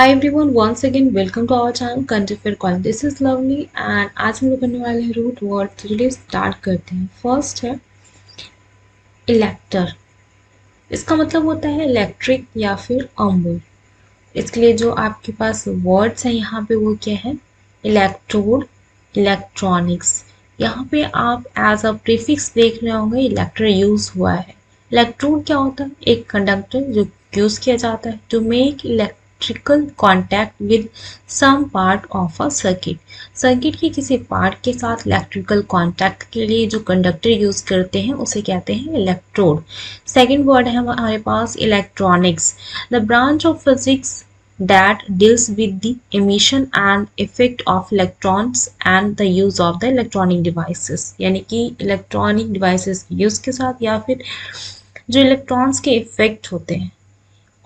Hi everyone, once again welcome to our channel content fair college. This is Lovely and आज हम लोग करने वाले हैं रूट वर्ड। तो चलिए स्टार्ट करते हैं। फर्स्ट है इलेक्टर। इसका मतलब होता है इलेक्ट्रिक या फिर अमूल। इसके लिए जो आपके पास वर्ड्स हैं यहाँ पे वो क्या है? Electrode, electronics. यहाँ पे आप एज अ प्रीफिक्स देख रहे होंगे इलेक्ट्र यूज हुआ है। इलेक्ट्रोड क्या होता है? एक कंडक्टर जो यूज किया जाता है to make electrical contact with some part of a circuit. Circuit के किसी पार्ट के साथ इलेक्ट्रिकल कॉन्टैक्ट के लिए जो कंडक्टर यूज करते हैं उसे कहते हैं इलेक्ट्रोड। सेकेंड वर्ड है हमारे पास electronics. The branch of physics that deals with the emission and effect of electrons and the use of the electronic devices। यानी कि इलेक्ट्रॉनिक डिवाइसेस के यूज के साथ या फिर जो इलेक्ट्रॉन्स के इफेक्ट होते हैं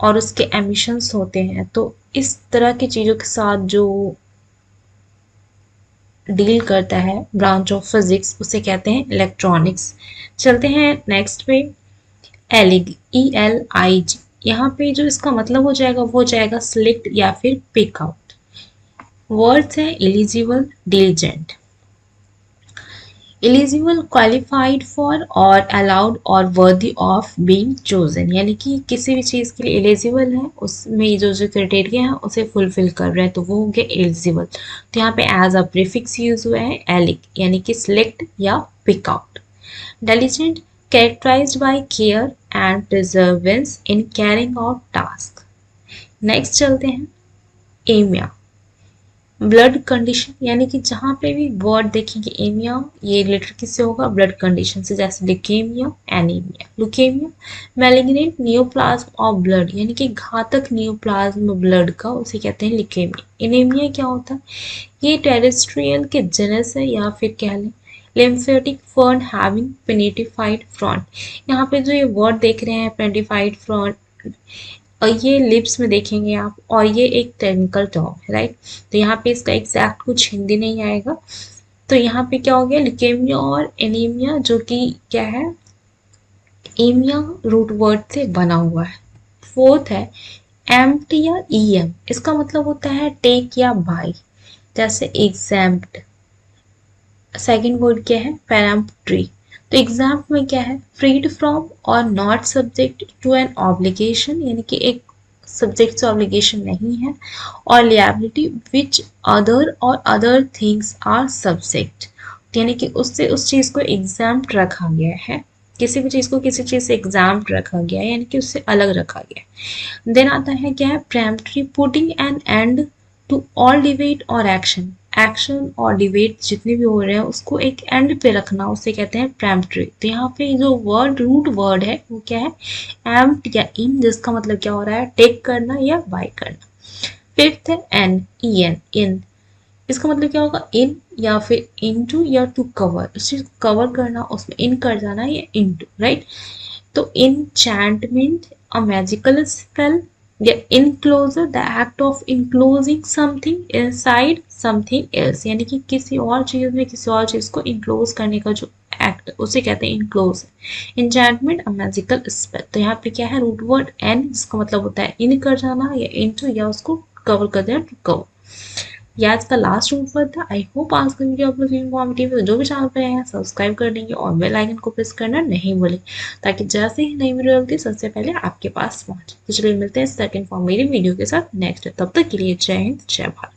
और उसके एमिशंस होते हैं, तो इस तरह की चीज़ों के साथ जो डील करता है ब्रांच ऑफ फिजिक्स उसे कहते हैं इलेक्ट्रॉनिक्स। चलते हैं नेक्स्ट पे। एलिग, ELIG। यहाँ पे जो इसका मतलब हो जाएगा वो जाएगा सिलेक्ट या फिर पिक आउट। वर्ड्स है eligible, diligent. Eligible qualified for और अलाउड और वर्दी ऑफ बीइंग चोजन। यानी कि किसी भी चीज़ के लिए एलिजिबल है, उसमें जो जो क्राइटेरिया है उसे फुलफिल कर रहे हैं तो वो हो गया एलिजिबल। तो यहाँ पे एज अ प्रीफिक्स यूज हुआ है एलिग, यानी कि सिलेक्ट या pick out. Diligent, characterized by care and perseverance in carrying out tasks। Next चलते हैं एमिया, ब्लड कंडीशन। यानी कि जहाँ पे भी वर्ड देखेंगे एमिया, ये रिलेटेड किससे होगा? ब्लड कंडीशन से, जैसे leukaemia, anaemia. Leukaemia malignant neoplasm of blood, यानी कि घातक नियोप्लाज्म ब्लड का, उसे कहते हैं ल्यूकेमिया। एनीमिया क्या होता है? ये टेरेस्ट्रियल के जेनस है या फिर कह लें लिम्फेटिक फर्न हैविंग पेनिटिफाइड फ्रंट। यहाँ पे जो ये वर्ड देख रहे हैं पेनिटिफाइड फ्रंट, और ये लिप्स में देखेंगे आप, और ये एक टेक्निकल टर्म है, राइट। तो यहाँ पे इसका एग्जैक्ट कुछ हिंदी नहीं आएगा। तो यहाँ पे क्या हो गया? ल्यूकेमिया और एनीमिया, जो कि क्या है? एमिया रूट वर्ड से बना हुआ है। फोर्थ है एम्प्ट या EM। इसका मतलब होता है टेक या बाय, जैसे एग्जाम्प्ट। सेकेंड वर्ड क्या है? पैराम्प्ट्री। तो एग्जाम में क्या है? फ्रीड फ्रॉम और not subject to an obligation, यानी कि एक सब्जेक्ट से ऑब्लिगेशन नहीं है। और लिएबिलिटी विच अदर और अदर थिंग्स आर सब्जेक्ट, यानी कि उससे उस चीज़ को एग्जाम्प्ट रखा गया है। किसी भी चीज़ को किसी चीज़ से एग्जाम्प्ट रखा गया है, यानी कि उससे अलग रखा गया है। देन आता है क्या है? Peremptory, putting an end to all debate or action. Action और डिबेट जितने भी हो रहे हैं उसको एक एंड पे रखना, उसे कहते हैं प्रेम्प्ट्री। तो यहाँ पे जो वर्ड रूट वर्ड है वो क्या है? एम्प्ट या इन, जिसका मतलब क्या हो रहा है? टेक करना या बाय करना। फिफ्थ है एन, EN, इन। इसका मतलब क्या होगा? इन या फिर इनटू या टू कवर, उस चीज को कवर करना, उसमें इन कर जाना या इनटू, राइट। तो enchantment, a magical spell, या enclosure, the act of enclosing something inside something else, यानी कि किसी और चीज में किसी और चीज को इनक्लोज करने का जो एक्ट उसे कहते हैं enclose. enchantment, a magical spell। तो यहाँ पे क्या है? रूट वर्ड एन, जिसका मतलब होता है इन कर जाना या इनटू या उसको कवर कर देना, टू कवर। ये आज का लास्ट रूट वर्ड था। आई होप आज का वीडियो आप लोग इन्फॉर्मेटिव है। जो भी चैनल पर हैं सब्सक्राइब कर देंगे और बेल आइकन को प्रेस करना नहीं भूलें, ताकि जैसे ही नई वीडियो आती है सबसे पहले आपके पास पहुंचे। तो चलिए मिलते हैं सेकंड फॉर्मेटिव वीडियो के साथ नेक्स्ट। तब तक के लिए जय हिंद, जय भारत।